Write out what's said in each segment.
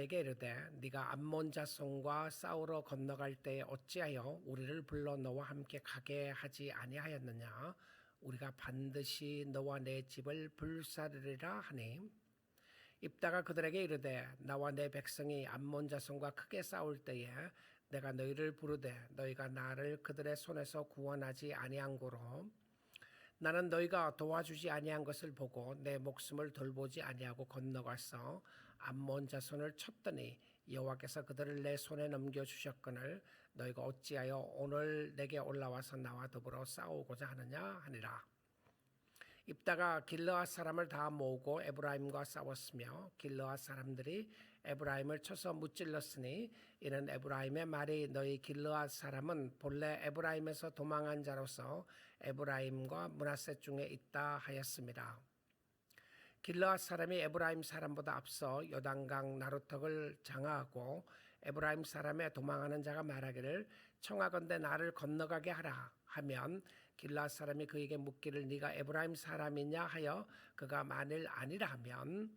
그들에게 이르되 네가 암몬 자손과 싸우러 건너갈 때에 어찌하여 우리를 불러 너와 함께 가게 하지 아니하였느냐? 우리가 반드시 너와 내 집을 불사르리라 하니 입다가 그들에게 이르되 나와 내 백성이 암몬 자손과 크게 싸울 때에 내가 너희를 부르되 너희가 나를 그들의 손에서 구원하지 아니한 고로 나는 너희가 도와주지 아니한 것을 보고 내 목숨을 돌보지 아니하고 건너가서 암몬 자손을 쳤더니 여호와께서 그들을 내 손에 넘겨주셨거늘 너희가 어찌하여 오늘 내게 올라와서 나와 더불어 싸우고자 하느냐 하니라. 입다가 길르앗 사람을 다 모으고 에브라임과 싸웠으며 길르앗 사람들이 에브라임을 쳐서 무찔렀으니 이는 에브라임의 말이 너희 길르앗 사람은 본래 에브라임에서 도망한 자로서 에브라임과 므낫세 중에 있다 하였습니다. 길르앗 사람이 에브라임 사람보다 앞서 요단강 나루턱을 장하하고 에브라임 사람의 도망하는 자가 말하기를 청하건대 나를 건너가게 하라 하면 길르앗 사람이 그에게 묻기를 네가 에브라임 사람이냐 하여 그가 만일 아니라 하면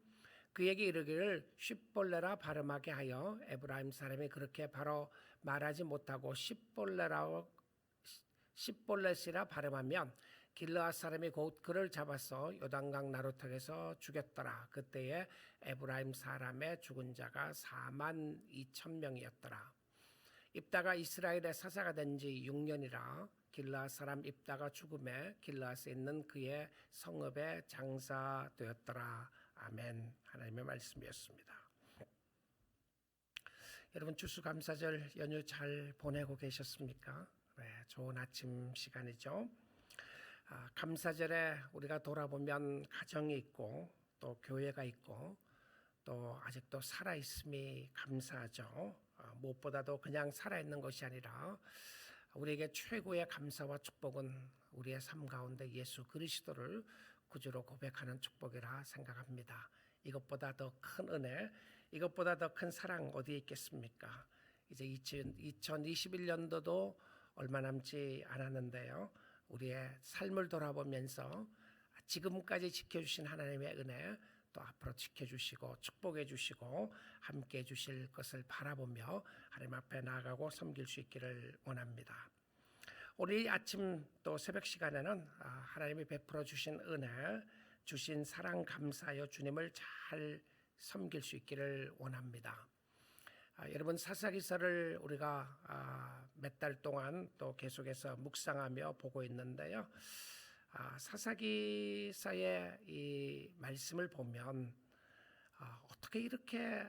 그에게 이르기를 십볼레라 발음하게 하여 에브라임 사람이 그렇게 바로 말하지 못하고 십볼렛이라 발음하면 길르앗 사람이 곧 그를 잡아서 요단강 나루턱에서 죽였더라. 그때에 에브라임 사람의 죽은 자가 42,000명이었더라. 입다가 이스라엘의 사사가 된 지 6년이라 길르앗 사람 입다가 죽음에 길르앗에 있는 그의 성읍에 장사되었더라. 아멘. 하나님의 말씀이었습니다. 여러분 추수감사절 연휴 잘 보내고 계셨습니까? 네, 좋은 아침 시간이죠. 감사절에 우리가 돌아보면 가정이 있고 또 교회가 있고 또 아직도 살아있음이 감사하죠. 무엇보다도 그냥 살아있는 것이 아니라 우리에게 최고의 감사와 축복은 우리의 삶 가운데 예수 그리스도를 구주로 고백하는 축복이라 생각합니다. 이것보다 더 큰 은혜, 이것보다 더 큰 사랑 어디에 있겠습니까? 이제 2021년도도 얼마 남지 않았는데요. 우리의 삶을 돌아보면서 지금까지 지켜주신 하나님의 은혜 또 앞으로 지켜주시고 축복해 주시고 함께해 주실 것을 바라보며 하나님 앞에 나아가고 섬길 수 있기를 원합니다. 오늘 아침 또 새벽 시간에는 하나님이 베풀어 주신 은혜, 주신 사랑 감사하여 주님을 잘 섬길 수 있기를 원합니다. 여러분 사사기서를 우리가 몇 달 동안 또 계속해서 묵상하며 보고 있는데요. 사사기서의 이 말씀을 보면 어떻게 이렇게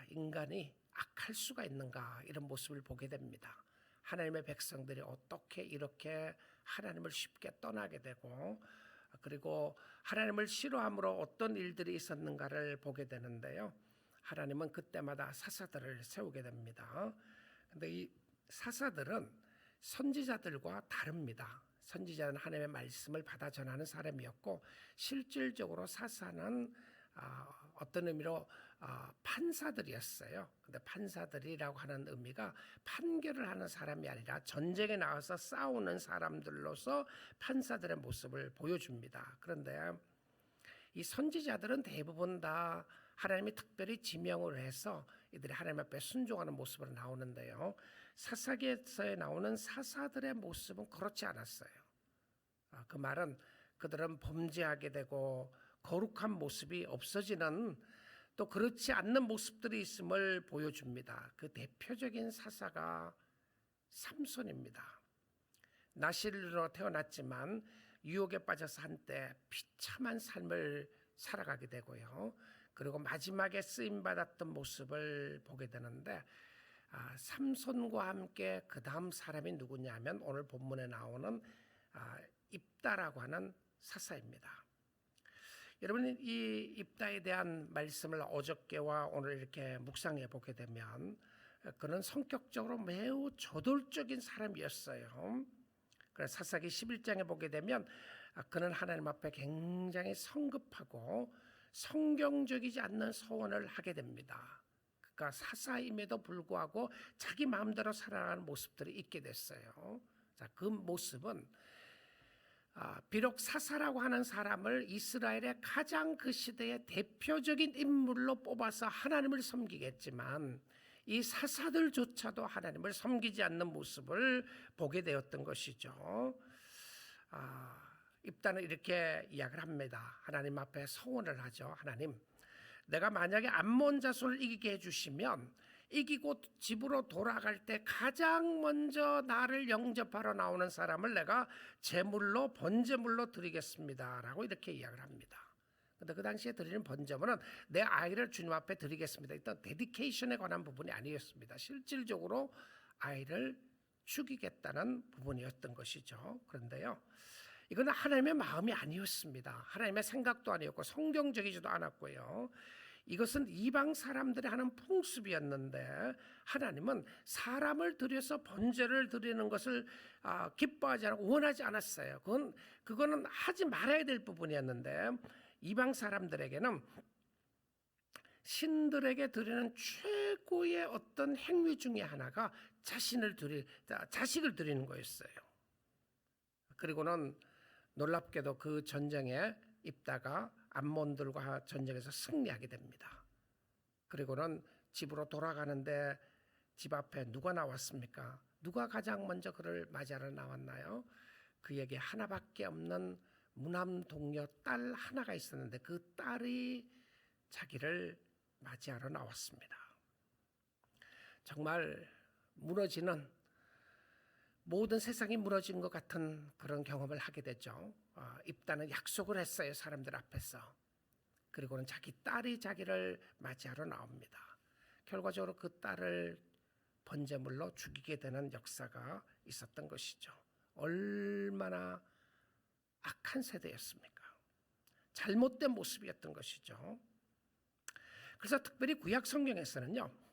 인간이 악할 수가 있는가 이런 모습을 보게 됩니다. 하나님의 백성들이 어떻게 이렇게 하나님을 쉽게 떠나게 되고 그리고 하나님을 싫어함으로 어떤 일들이 있었는가를 보게 되는데요. 하나님은 그때마다 사사들을 세우게 됩니다. 그런데 이 사사들은 선지자들과 다릅니다. 선지자는 하나님의 말씀을 받아 전하는 사람이었고 실질적으로 사사는 어떤 의미로 판사들이었어요. 근데 판사들이라고 하는 의미가 판결을 하는 사람이 아니라 전쟁에 나가서 싸우는 사람들로서 판사들의 모습을 보여줍니다. 그런데 이 선지자들은 대부분 다 하나님이 특별히 지명을 해서 이들이 하나님 앞에 순종하는 모습으로 나오는데요. 사사기서에 나오는 사사들의 모습은 그렇지 않았어요. 그 말은 그들은 범죄하게 되고 거룩한 모습이 없어지는 또 그렇지 않는 모습들이 있음을 보여줍니다. 그 대표적인 사사가 삼손입니다. 나실로 태어났지만 유혹에 빠져서 한때 비참한 삶을 살아가게 되고요. 그리고 마지막에 쓰임받았던 모습을 보게 되는데 삼손과 함께 그 다음 사람이 누구냐면 오늘 본문에 나오는 입다라고 하는 사사입니다. 여러분 이 입다에 대한 말씀을 어저께와 오늘 이렇게 묵상해 보게 되면 그는 성격적으로 매우 저돌적인 사람이었어요. 그래서 사사기 11장에 보게 되면 그는 하나님 앞에 굉장히 성급하고 성경적이지 않는 소원을 하게 됩니다. 그러니까 사사임에도 불구하고 자기 마음대로 살아가는 모습들이 있게 됐어요. 자, 그 모습은 비록 사사라고 하는 사람을 이스라엘의 가장 그 시대의 대표적인 인물로 뽑아서 하나님을 섬기겠지만 이 사사들조차도 하나님을 섬기지 않는 모습을 보게 되었던 것이죠. 입다는 이렇게 이야기를 합니다. 하나님 앞에 서원을 하죠. 하나님, 내가 만약에 암몬 자손을 이기게 해주시면 이기고 집으로 돌아갈 때 가장 먼저 나를 영접하러 나오는 사람을 내가 제물로 번제물로 드리겠습니다 라고 이렇게 이야기를 합니다. 근데 그 당시에 드리는 번제물은 내 아이를 주님 앞에 드리겠습니다, 일단 데디케이션에 관한 부분이 아니었습니다. 실질적으로 아이를 죽이겠다는 부분이었던 것이죠. 그런데요, 이건 하나님의 마음이 아니었습니다. 하나님의 생각도 아니었고 성경적이지도 않았고요. 이것은 이방 사람들이 하는 풍습이었는데 하나님은 사람을 들여서 번제를 드리는 것을 기뻐하지 않고 원하지 않았어요. 그거는 하지 말아야 될 부분이었는데 이방 사람들에게는 신들에게 드리는 최고의 어떤 행위 중에 하나가 자식을 드리는 거였어요. 그리고는 놀랍게도 그 전쟁에 입다가 암몬들과 전쟁에서 승리하게 됩니다. 그리고는 집으로 돌아가는데 집 앞에 누가 나왔습니까? 누가 가장 먼저 그를 맞이하러 나왔나요? 그에게 하나밖에 없는 무남 동료 딸 하나가 있었는데 그 딸이 자기를 맞이하러 나왔습니다. 정말 무너지는, 모든 세상이 무너진 것 같은 그런 경험을 하게 되죠. 입다는 약속을 했어요, 사람들 앞에서. 그리고는 자기 딸이 자기를 맞이하러 나옵니다. 결과적으로 그 딸을 번제물로 죽이게 되는 역사가 있었던 것이죠. 얼마나 악한 세대였습니까? 잘못된 모습이었던 것이죠. 그래서 특별히 구약 성경에서는요,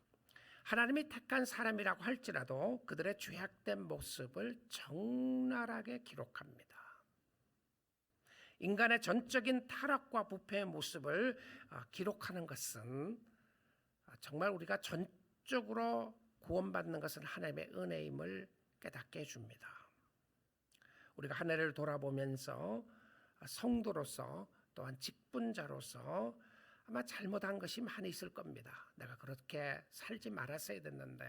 하나님이 택한 사람이라고 할지라도 그들의 죄악된 모습을 적나라하게 기록합니다. 인간의 전적인 타락과 부패의 모습을 기록하는 것은 정말 우리가 전적으로 구원받는 것은 하나님의 은혜임을 깨닫게 해줍니다. 우리가 한 해를 돌아보면서 성도로서 또한 직분자로서 아마 잘못한 것이 많이 있을 겁니다. 내가 그렇게 살지 말았어야 됐는데,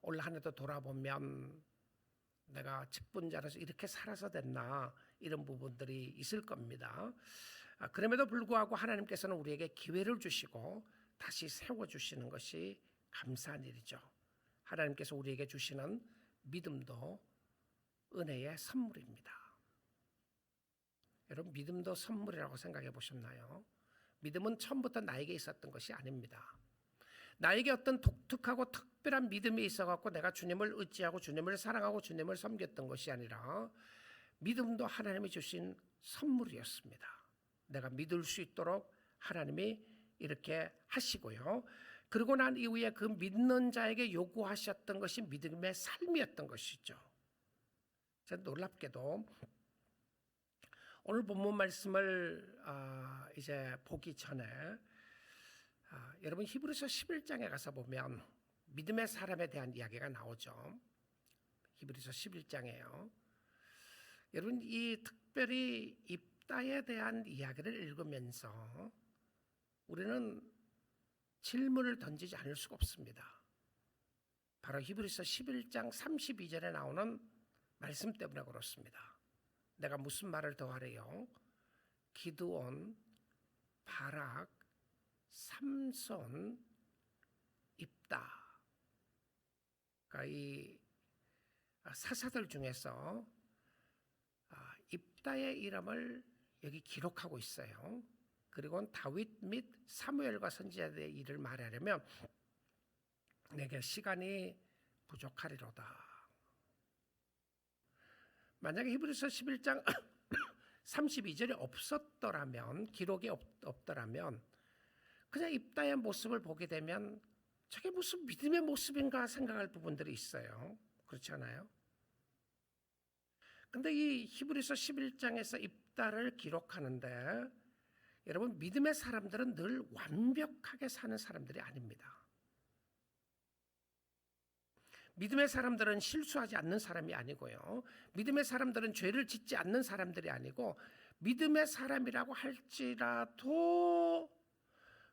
올 한 해도 돌아보면 내가 직분자로서 이렇게 살아서 됐나, 이런 부분들이 있을 겁니다. 그럼에도 불구하고 하나님께서는 우리에게 기회를 주시고 다시 세워주시는 것이 감사한 일이죠. 하나님께서 우리에게 주시는 믿음도 은혜의 선물입니다. 여러분, 믿음도 선물이라고 생각해 보셨나요? 믿음은 처음부터 나에게 있었던 것이 아닙니다. 나에게 어떤 독특하고 특별한 믿음이 있어갖고 내가 주님을 의지하고 주님을 사랑하고 주님을 섬겼던 것이 아니라 믿음도 하나님이 주신 선물이었습니다. 내가 믿을 수 있도록 하나님이 이렇게 하시고요. 그러고 난 이후에 그 믿는 자에게 요구하셨던 것이 믿음의 삶이었던 것이죠. 놀랍게도 오늘 본문 말씀을 이제 보기 전에 여러분 히브리서 11장에 가서 보면 믿음의 사람에 대한 이야기가 나오죠. 히브리서 11장에요. 여러분, 이 특별히 입다에 대한 이야기를 읽으면서 우리는 질문을 던지지 않을 수가 없습니다. 바로 히브리서 11장 32절에 나오는 말씀 때문에 그렇습니다. 내가 무슨 말을 더 하래요? 기드온, 바락, 삼손, 입다. 그러니까 이 사사들 중에서 입다의 이름을 여기 기록하고 있어요. 그리고 다윗 및 사무엘과 선지자들의 일을 말하려면 내게 시간이 부족하리로다. 만약에 히브리서 11장 32절이 없었더라면, 기록이 없더라면 그냥 입다의 모습을 보게 되면 저게 무슨 믿음의 모습인가 생각할 부분들이 있어요. 그렇지 않아요? 근데 이 히브리서 11장에서 입다를 기록하는데 여러분, 믿음의 사람들은 늘 완벽하게 사는 사람들이 아닙니다. 믿음의 사람들은 실수하지 않는 사람이 아니고요. 믿음의 사람들은 죄를 짓지 않는 사람들이 아니고, 믿음의 사람이라고 할지라도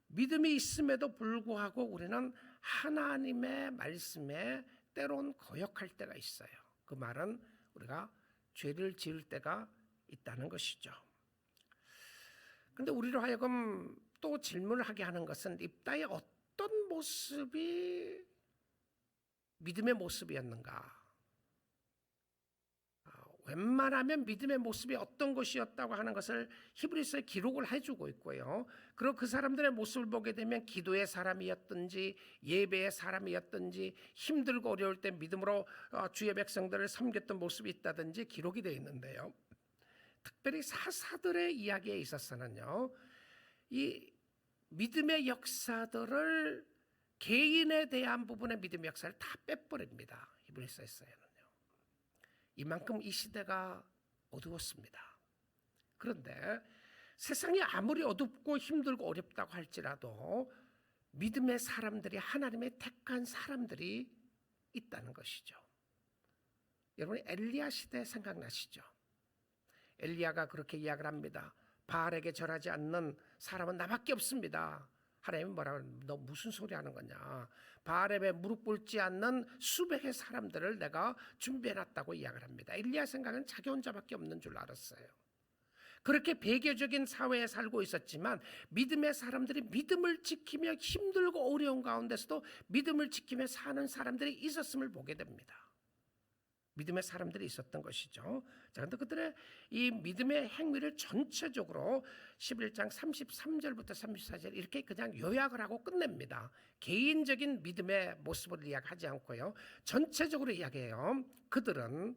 믿음이 있음에도 불구하고 우리는 하나님의 말씀에 때론 거역할 때가 있어요. 그 말은 우리가 죄를 지을 때가 있다는 것이죠. 그런데 우리로 하여금 또 질문을 하게 하는 것은 입다의 어떤 모습이 믿음의 모습이었는가? 웬만하면 믿음의 모습이 어떤 것이었다고 하는 것을 히브리서에 기록을 해주고 있고요. 그리고 그 사람들의 모습을 보게 되면 기도의 사람이었든지 예배의 사람이었든지 힘들고 어려울 때 믿음으로 주의 백성들을 섬겼던 모습이 있다든지 기록이 되어 있는데요. 특별히 사사들의 이야기에 있어서는요, 이 믿음의 역사들을 개인에 대한 부분의 믿음의 역사를 다 빼버립니다. 히브리서에서는요. 이만큼 이 시대가 어두웠습니다. 그런데 세상이 아무리 어둡고 힘들고 어렵다고 할지라도 믿음의 사람들이, 하나님의 택한 사람들이 있다는 것이죠. 여러분, 엘리야 시대 생각나시죠? 엘리야가 그렇게 이야기를 합니다. 바알에게 절하지 않는 사람은 나밖에 없습니다. 하나님은 뭐라고, 너 무슨 소리 하는 거냐? 바알에 무릎 꿇지 않는 수백의 사람들을 내가 준비해놨다고 이야기를 합니다. 엘리야 생각은 자기 혼자밖에 없는 줄 알았어요. 그렇게 배교적인 사회에 살고 있었지만 믿음의 사람들이 믿음을 지키며 힘들고 어려운 가운데서도 믿음을 지키며 사는 사람들이 있었음을 보게 됩니다. 믿음의 사람들이 있었던 것이죠. 자, 그런데 그들의 이 믿음의 행위를 전체적으로 11장 33절부터 34절 이렇게 그냥 요약을 하고 끝냅니다. 개인적인 믿음의 모습을 이야기하지 않고요, 전체적으로 이야기해요. 그들은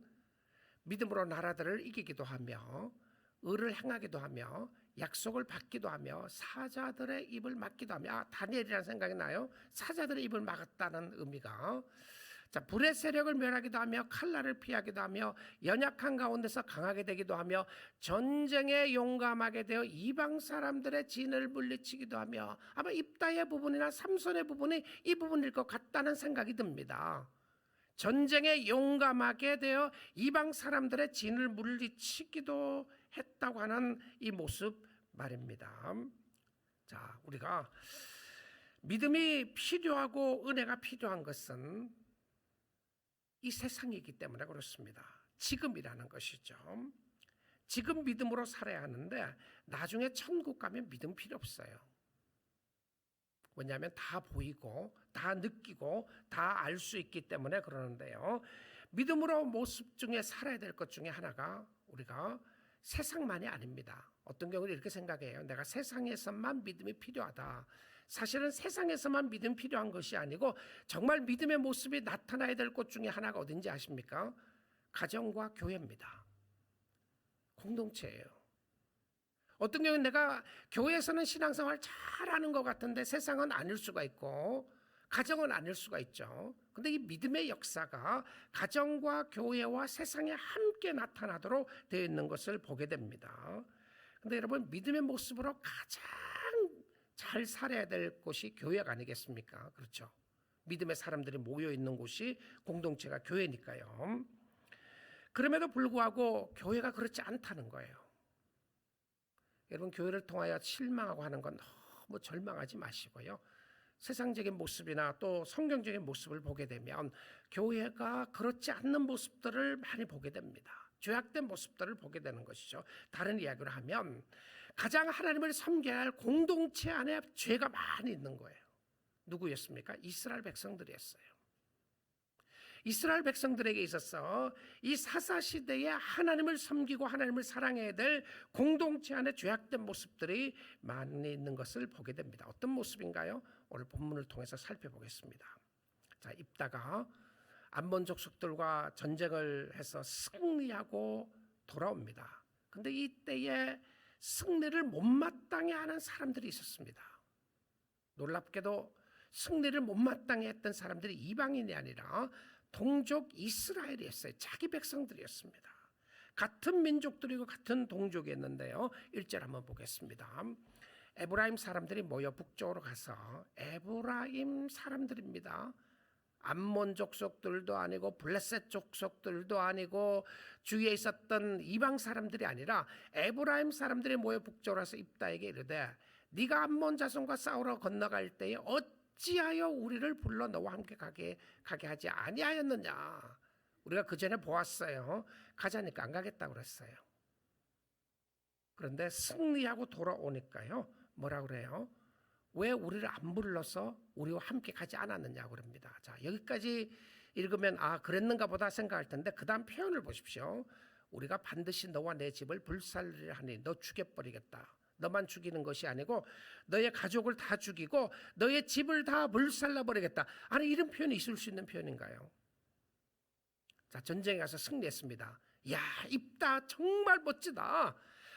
믿음으로 나라들을 이기기도 하며 의를 행하기도 하며 약속을 받기도 하며 사자들의 입을 막기도 하며, 다니엘이라는 생각이 나요. 사자들의 입을 막았다는 의미가, 자, 불의 세력을 멸하기도 하며 칼날을 피하기도 하며 연약한 가운데서 강하게 되기도 하며 전쟁에 용감하게 되어 이방 사람들의 진을 물리치기도 하며, 아마 입다의 부분이나 삼손의 부분이 이 부분일 것 같다는 생각이 듭니다. 전쟁에 용감하게 되어 이방 사람들의 진을 물리치기도 했다고 하는 이 모습 말입니다. 자, 우리가 믿음이 필요하고 은혜가 필요한 것은 이 세상이기 때문에 그렇습니다. 지금이라는 것이죠. 지금 믿음으로 살아야 하는데 나중에 천국 가면 믿음 필요 없어요. 왜냐하면 다 보이고 다 느끼고 다 알 수 있기 때문에 그러는데요. 믿음으로 모습 중에 살아야 될 것 중에 하나가 우리가 세상만이 아닙니다. 어떤 경우는 이렇게 생각해요. 내가 세상에서만 믿음이 필요하다. 사실은 세상에서만 믿음 필요한 것이 아니고 정말 믿음의 모습이 나타나야 될 것 중에 하나가 어딘지 아십니까? 가정과 교회입니다. 공동체예요. 어떤 경우는 내가 교회에서는 신앙생활 잘하는 것 같은데 세상은 아닐 수가 있고 가정은 아닐 수가 있죠. 근데 이 믿음의 역사가 가정과 교회와 세상에 함께 나타나도록 되어 있는 것을 보게 됩니다. 근데 여러분, 믿음의 모습으로 가장 잘 살아야 될 곳이 교회가 아니겠습니까? 그렇죠. 믿음의 사람들이 모여 있는 곳이 공동체가 교회니까요. 그럼에도 불구하고 교회가 그렇지 않다는 거예요. 여러분, 교회를 통하여 실망하고 하는 건 너무 절망하지 마시고요. 세상적인 모습이나 또 성경적인 모습을 보게 되면 교회가 그렇지 않는 모습들을 많이 보게 됩니다. 죄악된 모습들을 보게 되는 것이죠. 다른 이야기를 하면 가장 하나님을 섬겨야 할 공동체 안에 죄가 많이 있는 거예요. 누구였습니까? 이스라엘 백성들이었어요. 이스라엘 백성들에게 있어서 이 사사시대에 하나님을 섬기고 하나님을 사랑해야 될 공동체 안에 죄악된 모습들이 많이 있는 것을 보게 됩니다. 어떤 모습인가요? 오늘 본문을 통해서 살펴보겠습니다. 자, 입다가 암몬 족속들과 전쟁을 해서 승리하고 돌아옵니다. 근데 이때에 승리를 못마땅해 하는 사람들이 있었습니다. 놀랍게도 승리를 못마땅해 했던 사람들이 이방인이 아니라 동족 이스라엘이었어요. 자기 백성들이었습니다. 같은 민족들이고 같은 동족이었는데요. 1절 한번 보겠습니다. 에브라임 사람들이 모여 북쪽으로 가서, 에브라임 사람들입니다. 암몬 족속들도 아니고 블레셋 족속들도 아니고 주위에 있었던 이방 사람들이 아니라 에브라임 사람들이 모여 북쪽으로 와서 입다에게 이르되 네가 암몬 자손과 싸우러 건너갈 때에 어찌하여 우리를 불러 너와 함께 가게 하지 아니하였느냐. 우리가 그 전에 보았어요. 가자니까 안 가겠다고 그랬어요. 그런데 승리하고 돌아오니까요, 뭐라 그래요? 왜 우리를 안 불러서 우리와 함께 가지 않았느냐고 그럽니다. 자, 여기까지 읽으면 그랬는가 보다 생각할 텐데 그 다음 표현을 보십시오. 우리가 반드시 너와 내 집을 불살리려 하니 너 죽여버리겠다. 너만 죽이는 것이 아니고 너의 가족을 다 죽이고 너의 집을 다 불살라버리겠다. 아니, 이런 표현이 있을 수 있는 표현인가요? 자, 전쟁에 가서 승리했습니다. 야, 입다 정말 멋지다.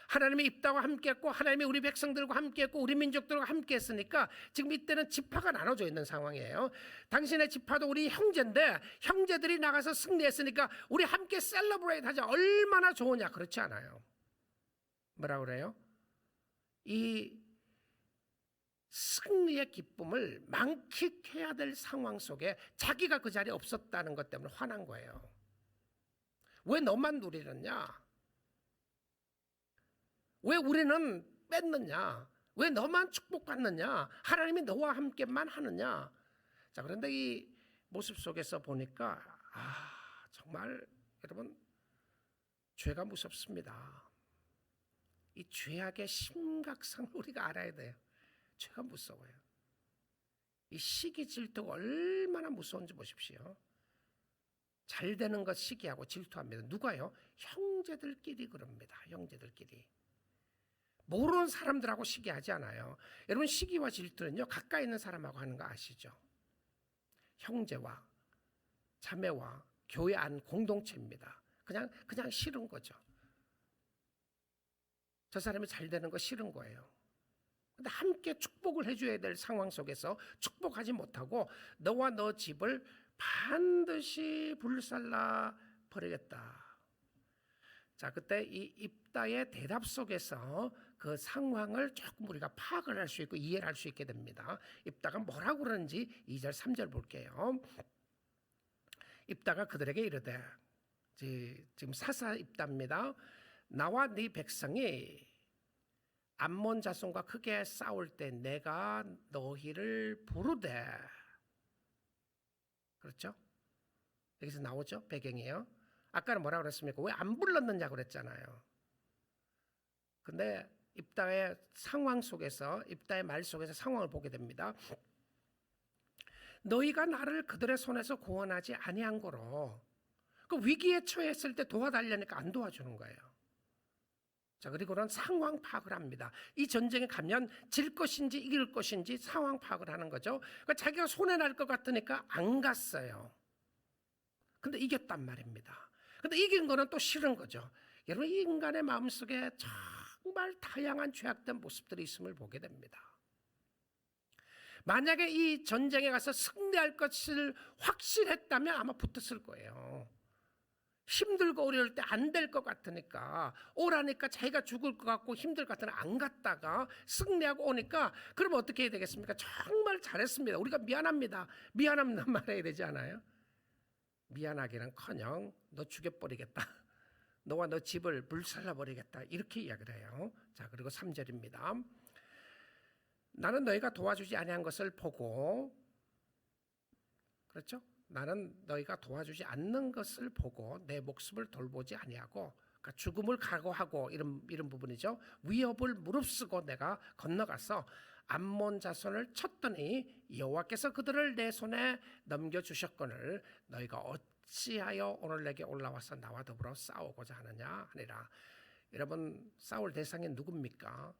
하나님이 입다와 함께했고 하나님이 우리 백성들과 함께했고 우리 민족들과 함께했으니까 지금 이때는 지파가 나눠져 있는 상황이에요. 당신의 지파도 우리 형제인데 형제들이 나가서 승리했으니까 우리 함께 셀러브레이트 하자. 얼마나 좋으냐. 그렇지 않아요. 뭐라 그래요? 이 승리의 기쁨을 만끽해야 될 상황 속에 자기가 그 자리에 없었다는 것 때문에 화난 거예요. 왜 너만 누리느냐? 왜 우리는 뺐느냐? 왜 너만 축복받느냐? 하나님이 너와 함께만 하느냐? 자, 그런데 이 모습 속에서 보니까 정말 여러분, 죄가 무섭습니다. 이 죄악의 심각성을 우리가 알아야 돼요. 죄가 무서워요. 이 시기 질투가 얼마나 무서운지 보십시오. 잘 되는 것 시기하고 질투합니다. 누가요? 형제들끼리 그럽니다. 형제들끼리. 모르는 사람들하고 시기하지 않아요. 여러분, 시기와 질투는요, 가까이 있는 사람하고 하는 거 아시죠? 형제와 자매와 교회 안 공동체입니다. 그냥 싫은 거죠. 저 사람이 잘 되는 거 싫은 거예요. 근데 함께 축복을 해줘야 될 상황 속에서 축복하지 못하고 너와 너 집을 반드시 불살라 버리겠다. 자, 그때 이 입다의 대답 속에서 그 상황을 조금 우리가 파악을 할 수 있고 이해를 할 수 있게 됩니다. 입다가 뭐라고 그러는지 2절 3절 볼게요. 입다가 그들에게 이르되, 지금 사사 입다입니다. 나와 네 백성이 암몬 자손과 크게 싸울 때 내가 너희를 부르되, 그렇죠? 여기서 나오죠? 배경이에요. 아까는 뭐라고 그랬습니까? 왜 안 불렀느냐고 그랬잖아요. 근데 입다의 상황 속에서, 입다의 말 속에서 상황을 보게 됩니다. 너희가 나를 그들의 손에서 구원하지 아니한 거로, 그 위기에 처했을 때 도와달라니까 안 도와주는 거예요. 자, 그리고는 상황 파악을 합니다. 이 전쟁에 가면 질 것인지 이길 것인지 상황 파악을 하는 거죠. 그러니까 자기가 손해 날 것 같으니까 안 갔어요. 근데 이겼단 말입니다. 근데 이긴 거는 또 싫은 거죠. 여러분, 이 인간의 마음속에 정말 다양한 죄악된 모습들이 있음을 보게 됩니다. 만약에 이 전쟁에 가서 승리할 것을 확실했다면 아마 붙었을 거예요. 힘들고 어려울 때 안 될 것 같으니까, 오라니까 자기가 죽을 것 같고 힘들 것 같으니 안 갔다가 승리하고 오니까, 그러면 어떻게 해야 되겠습니까? 정말 잘했습니다. 우리가 미안합니다. 미안합니다 말해야 되지 않아요? 미안하기는커녕 너 죽여버리겠다. 너와 너 집을 불살라버리겠다. 이렇게 이야기를 해요. 자, 그리고 3절입니다. 나는 너희가 도와주지 아니한 것을 보고, 그렇죠? 나는 너희가 도와주지 않는 것을 보고 내 목숨을 돌보지 아니하고, 그러니까 죽음을 각오하고 이런 부분이죠. 위협을 무릅쓰고 내가 건너가서 암몬 자손을 쳤더니 여호와께서 그들을 내 손에 넘겨주셨거늘 너희가 어찌하여 오늘 내게 올라와서 나와 더불어 싸우고자 하느냐 하니라. 여러분, 싸울 대상이 누굽니까?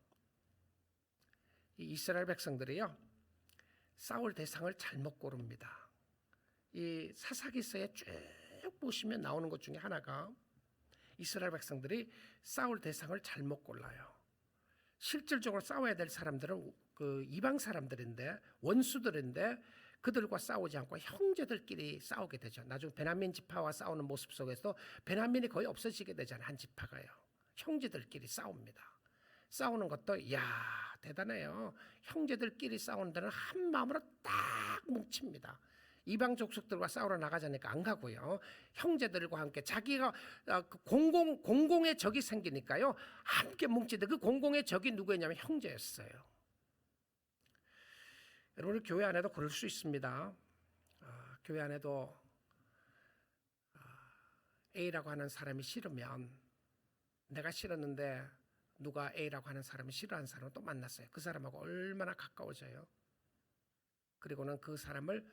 이 이스라엘 백성들이요, 싸울 대상을 잘못 고릅니다. 이 사사기서에 쭉 보시면 나오는 것 중에 하나가 이스라엘 백성들이 싸울 대상을 잘못 골라요. 실질적으로 싸워야 될 사람들은 그 이방 사람들인데, 원수들인데 그들과 싸우지 않고 형제들끼리 싸우게 되죠. 나중 베냐민 지파와 싸우는 모습 속에서 베냐민이 거의 없어지게 되잖아요. 한 지파가요. 형제들끼리 싸웁니다. 싸우는 것도 대단해요. 형제들끼리 싸우는 데는 한 마음으로 딱 뭉칩니다. 이방 족속들과 싸우러 나가자니까 안 가고요. 형제들과 함께 자기가 공공의 적이 생기니까요. 함께 뭉치는데 그 공공의 적이 누구였냐면 형제였어요. 여러분 교회 안에도 그럴 수 있습니다. 교회 안에도 A라고 하는 사람이 싫으면 내가 싫었는데 누가 A라고 하는 사람이 싫어하는 사람을 또 만났어요. 그 사람하고 얼마나 가까워져요. 그리고는 그 사람을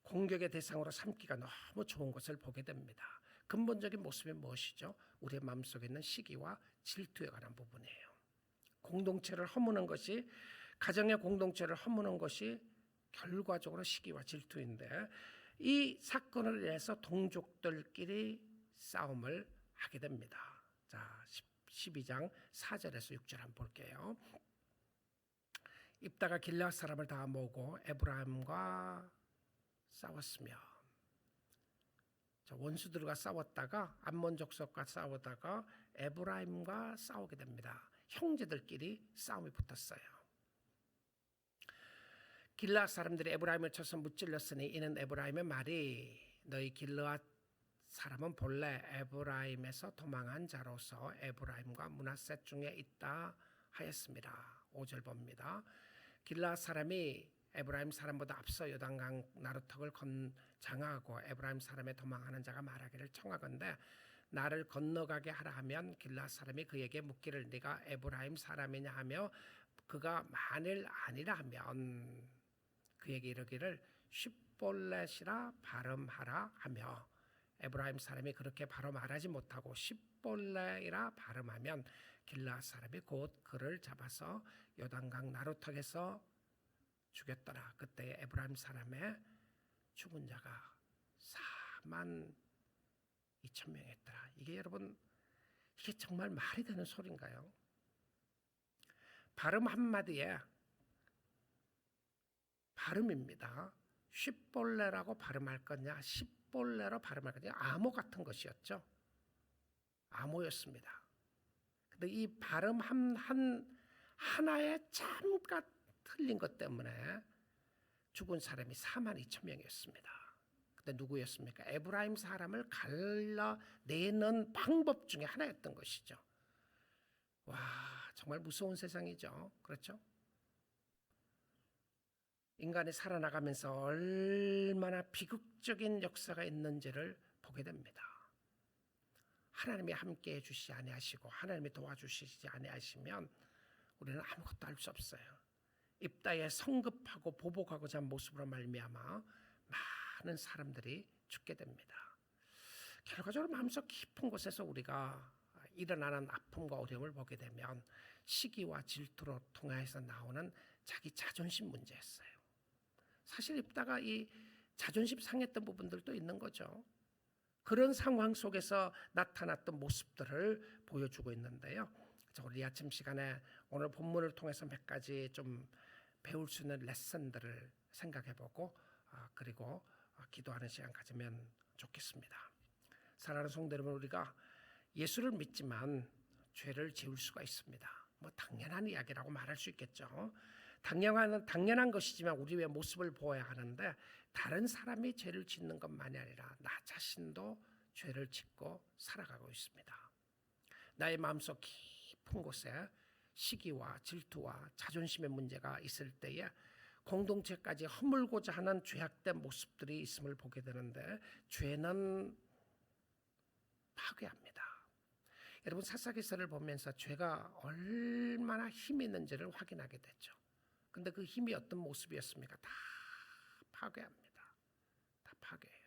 공격의 대상으로 삼기가 너무 좋은 것을 보게 됩니다. 근본적인 모습이 무엇이죠? 우리의 마음속에 있는 시기와 질투에 관한 부분이에요. 공동체를 허무는 것이, 가정의 공동체를 허무는 것이 결과적으로 시기와 질투인데, 이 사건을 인해서 동족들끼리 싸움을 하게 됩니다. 자, 12장 4절에서 6절 한번 볼게요. 입다가 길앗 사람을 다 모으고 에브라임과 싸웠으며, 원수들과 싸웠다가 암몬 족속과 싸우다가 에브라임과 싸우게 됩니다. 형제들끼리 싸움이 붙었어요. 길앗 사람들이 에브라임을 쳐서 무찔렀으니 이는 에브라임의 말이 너희 길앗 사람은 본래 에브라임에서 도망한 자로서 에브라임과 므낫셋 중에 있다 하였습니다. 5절 봅니다. 길앗 사람이 에브라임 사람보다 앞서 요단강 나루턱을 장하고 에브라임 사람의 도망하는 자가 말하기를 청하건대 나를 건너가게 하라 하면 길앗 사람이 그에게 묻기를 네가 에브라임 사람이냐 하며 그가 만일 아니라 하면 그에게 이르기를 십볼렛이라 발음하라 하며 에브라임 사람이 그렇게 바로 말하지 못하고 십볼렛이라 발음하면 길앗 사람이 곧 그를 잡아서 요단강 나루턱에서 죽였더라. 그때 에브라임 사람의 죽은 자가 4만 2천 명이었더라. 이게 여러분, 이게 정말 말이 되는 소리인가요? 발음 한마디에 발음입니다. 십볼레라고 발음할 거냐, 십볼레로 발음할 거냐, 암호 같은 것이었죠. 암호였습니다. 근데 이 발음 하나에 잠깐 틀린 것 때문에 죽은 사람이 4만 2천 명이었습니다. 근데 누구였습니까? 에브라임 사람을 갈라내는 방법 중에 하나였던 것이죠. 와, 정말 무서운 세상이죠. 그렇죠? 인간이 살아나가면서 얼마나 비극적인 역사가 있는지를 보게 됩니다. 하나님이 함께해 주시지 아니하시고 하나님이 도와주시지 아니하시면 우리는 아무것도 할 수 없어요. 입다에 성급하고 보복하고자 한 모습으로 말미암아 많은 사람들이 죽게 됩니다. 결과적으로 마음속 깊은 곳에서 우리가 일어나는 아픔과 어려움을 보게 되면 시기와 질투로 통해서 나오는 자기 자존심 문제였어요. 사실 입다가 이 자존심 상했던 부분들도 있는 거죠. 그런 상황 속에서 나타났던 모습들을 보여주고 있는데요. 우리 아침 시간에 오늘 본문을 통해서 몇 가지 좀 배울 수 있는 레슨들을 생각해보고 그리고 기도하는 시간 가지면 좋겠습니다. 사랑하는 성도 여러분, 우리가 예수를 믿지만 죄를 지을 수가 있습니다. 뭐 당연한 이야기라고 말할 수 있겠죠. 당연한 것이지만 우리의 모습을 보아야 하는데 다른 사람이 죄를 짓는 것만이 아니라 나 자신도 죄를 짓고 살아가고 있습니다. 나의 마음속 깊은 곳에 시기와 질투와 자존심의 문제가 있을 때에 공동체까지 허물고자 하는 죄악된 모습들이 있음을 보게 되는데 죄는 파괴합니다. 여러분, 사사기서를 보면서 죄가 얼마나 힘이 있는지를 확인하게 되죠. 근데 그 힘이 어떤 모습이었습니까? 다 파괴합니다. 다 파괴해요.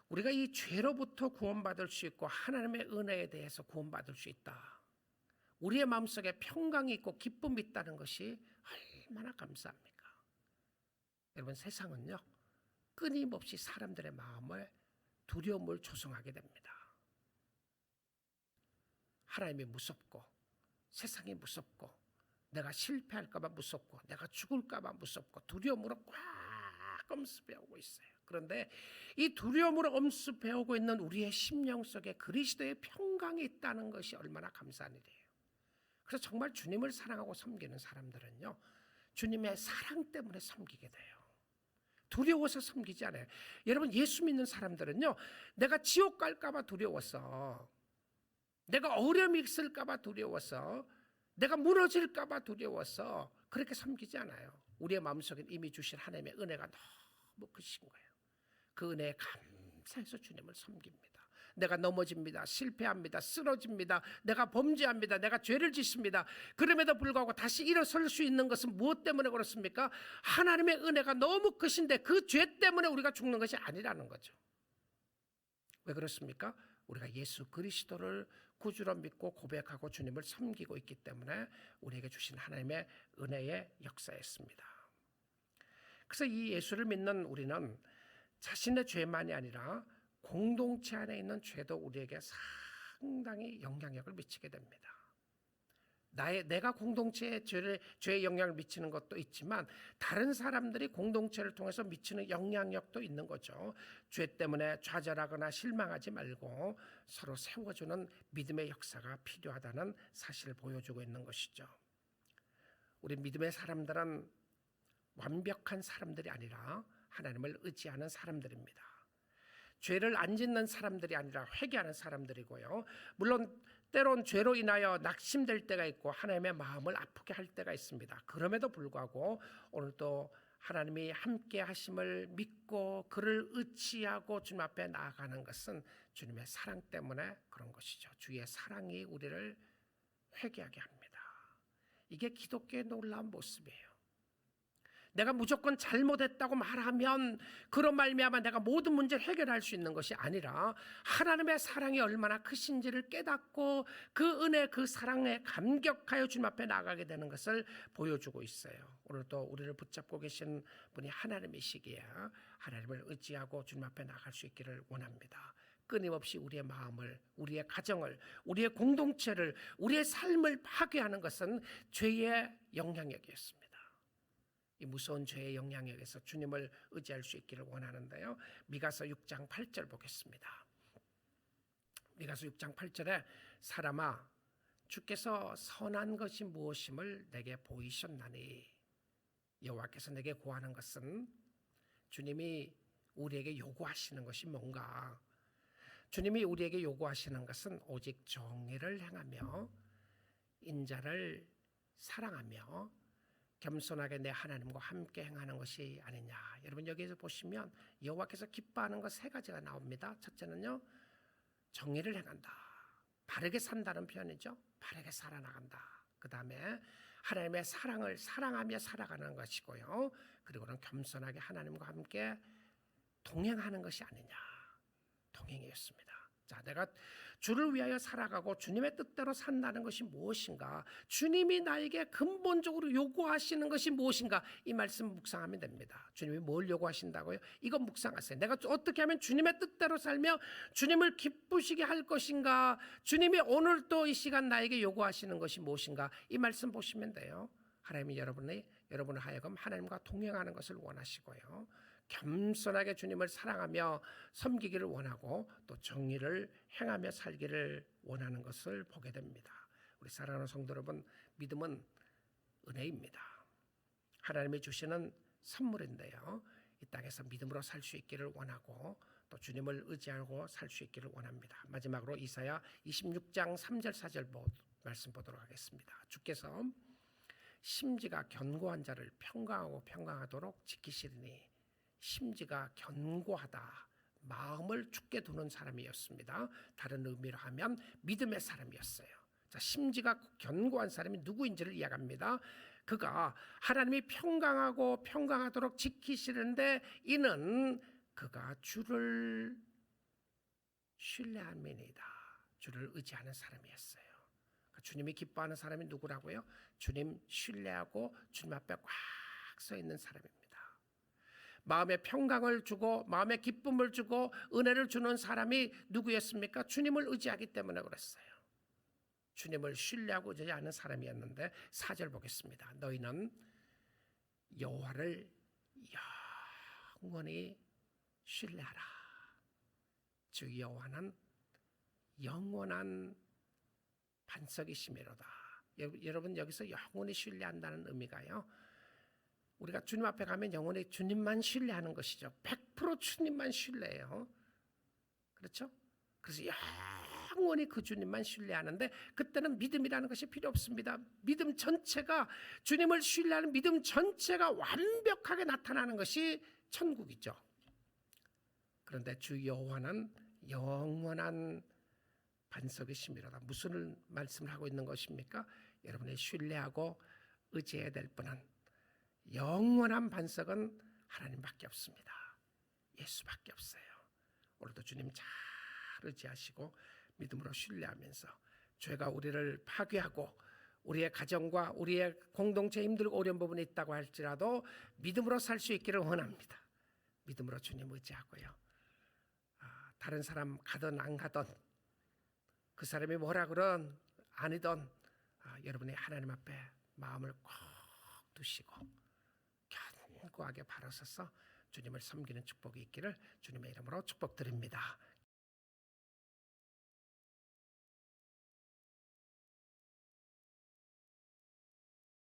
우리가 이 죄로부터 구원받을 수 있고 하나님의 은혜에 대해서 구원받을 수 있다. 우리의 마음속에 평강이 있고 기쁨이 있다는 것이 얼마나 감사합니까? 여러분, 세상은요 끊임없이 사람들의 마음에 두려움을 조성하게 됩니다. 하나님이 무섭고 세상이 무섭고 내가 실패할까 봐 무섭고 내가 죽을까 봐 무섭고 두려움으로 꽉 엄습해오고 있어요. 그런데 이 두려움으로 엄습해오고 있는 우리의 심령 속에 그리스도의 평강이 있다는 것이 얼마나 감사한 일이에요. 그래서 정말 주님을 사랑하고 섬기는 사람들은요 주님의 사랑 때문에 섬기게 돼요. 두려워서 섬기지 않아요. 여러분, 예수 믿는 사람들은요, 내가 지옥 갈까 봐 두려워서, 내가 어려움이 있을까 봐 두려워서, 내가 무너질까 봐 두려워서 그렇게 섬기지 않아요. 우리의 마음속에 이미 주신 하나님의 은혜가 너무 크신 거예요. 그 은혜에 감사해서 주님을 섬깁니다. 내가 넘어집니다. 실패합니다. 쓰러집니다. 내가 범죄합니다. 내가 죄를 짓습니다. 그럼에도 불구하고 다시 일어설 수 있는 것은 무엇 때문에 그렇습니까? 하나님의 은혜가 너무 크신데 그 죄 때문에 우리가 죽는 것이 아니라는 거죠. 왜 그렇습니까? 우리가 예수 그리스도를 구주로 믿고 고백하고 주님을 섬기고 있기 때문에 우리에게 주신 하나님의 은혜의 역사였습니다. 그래서 이 예수를 믿는 우리는 자신의 죄만이 아니라 공동체 안에 있는 죄도 우리에게 상당히 영향력을 미치게 됩니다. 내가 공동체에 죄에 영향을 미치는 것도 있지만 다른 사람들이 공동체를 통해서 미치는 영향력도 있는 거죠. 죄 때문에 좌절하거나 실망하지 말고 서로 세워주는 믿음의 역사가 필요하다는 사실을 보여주고 있는 것이죠. 우리 믿음의 사람들은 완벽한 사람들이 아니라 하나님을 의지하는 사람들입니다. 죄를 안 짓는 사람들이 아니라 회개하는 사람들이고요. 물론 때론 죄로 인하여 낙심될 때가 있고 하나님의 마음을 아프게 할 때가 있습니다. 그럼에도 불구하고 오늘도 하나님이 함께 하심을 믿고 그를 의지하고 주님 앞에 나아가는 것은 주님의 사랑 때문에 그런 것이죠. 주의 사랑이 우리를 회개하게 합니다. 이게 기독교의 놀라운 모습이에요. 내가 무조건 잘못했다고 말하면 그런 말미암아 내가 모든 문제를 해결할 수 있는 것이 아니라 하나님의 사랑이 얼마나 크신지를 깨닫고 그 은혜, 그 사랑에 감격하여 주님 앞에 나가게 되는 것을 보여주고 있어요. 오늘도 우리를 붙잡고 계신 분이 하나님이시기에 하나님을 의지하고 주님 앞에 나갈 수 있기를 원합니다. 끊임없이 우리의 마음을, 우리의 가정을, 우리의 공동체를, 우리의 삶을 파괴하는 것은 죄의 영향력이었습니다. 이 무서운 죄의 영향력에서 주님을 의지할 수 있기를 원하는데요. 미가서 6장 8절 보겠습니다. 미가서 6장 8절에 사람아 주께서 선한 것이 무엇임을 내게 보이셨나니 여호와께서 내게 구하는 것은 주님이 우리에게 요구하시는 것이 뭔가? 주님이 우리에게 요구하시는 것은 오직 정의를 행하며 인자를 사랑하며 겸손하게 내 하나님과 함께 행하는 것이 아니냐. 여러분 여기에서 보시면 여호와께서 기뻐하는 것 세 가지가 나옵니다. 첫째는요, 정의를 행한다. 바르게 산다는 표현이죠. 바르게 살아나간다. 그 다음에 하나님의 사랑을 사랑하며 살아가는 것이고요. 그리고는 겸손하게 하나님과 함께 동행하는 것이 아니냐. 동행이었습니다. 자, 내가 주를 위하여 살아가고 주님의 뜻대로 산다는 것이 무엇인가? 주님이 나에게 근본적으로 요구하시는 것이 무엇인가? 이 말씀 묵상하면 됩니다. 주님이 뭘 요구하신다고요? 이거 묵상하세요. 내가 어떻게 하면 주님의 뜻대로 살며 주님을 기쁘시게 할 것인가? 주님이 오늘 또 이 시간 나에게 요구하시는 것이 무엇인가? 이 말씀 보시면 돼요. 하나님이 여러분을 하여금 하나님과 동행하는 것을 원하시고요. 겸손하게 주님을 사랑하며 섬기기를 원하고 또 정의를 행하며 살기를 원하는 것을 보게 됩니다. 우리 사랑하는 성도 여러분, 믿음은 은혜입니다. 하나님이 주시는 선물인데요. 이 땅에서 믿음으로 살 수 있기를 원하고 또 주님을 의지하고 살 수 있기를 원합니다. 마지막으로 이사야 26장 3절 4절 말씀 보도록 하겠습니다. 주께서 심지가 견고한 자를 평강하도록 지키시리니 심지가 견고하다. 마음을 굳게 두는 사람이었습니다. 다른 의미로 하면 믿음의 사람이었어요. 자, 심지가 견고한 사람이 누구인지를 이야기합니다. 그가 하나님이 평강하도록 지키시는데 이는 그가 주를 신뢰함이니이다. 주를 의지하는 사람이었어요. 주님이 기뻐하는 사람이 누구라고요? 주님 신뢰하고 주님 앞에 꽉 서 있는 사람입니다. 마음의 평강을 주고 마음의 기쁨을 주고 은혜를 주는 사람이 누구였습니까? 주님을 의지하기 때문에 그랬어요. 주님을 신뢰하고 의지하는 사람이었는데 4절 보겠습니다. 너희는 여호와를 영원히 신뢰하라. 주 여호와는 영원한 반석이시미로다. 여러분 여기서 영원히 신뢰한다는 의미가요, 우리가 주님 앞에 가면 영원히 주님만 신뢰하는 것이죠. 100% 주님만 신뢰해요. 그렇죠? 그래서 영원히 그 주님만 신뢰하는데 그때는 믿음이라는 것이 필요 없습니다. 믿음 전체가, 주님을 신뢰하는 믿음 전체가 완벽하게 나타나는 것이 천국이죠. 그런데 주 여호와는 영원한 반석이심이로다. 무슨 말씀을 하고 있는 것입니까? 여러분이 신뢰하고 의지해야 될 분은, 영원한 반석은 하나님밖에 없습니다. 예수밖에 없어요. 오늘도 주님 잘 의지하시고 믿음으로 신뢰하면서, 죄가 우리를 파괴하고 우리의 가정과 우리의 공동체에 힘들고 어려운 부분이 있다고 할지라도 믿음으로 살 수 있기를 원합니다. 믿음으로 주님 의지하고요. 다른 사람 가든 안 가든, 그 사람이 뭐라 그런 아니든 여러분이 하나님 앞에 마음을 꼭 두시고 견고하게 바로 서서 주님을 섬기는 축복이 있기를 주님의 이름으로 축복드립니다.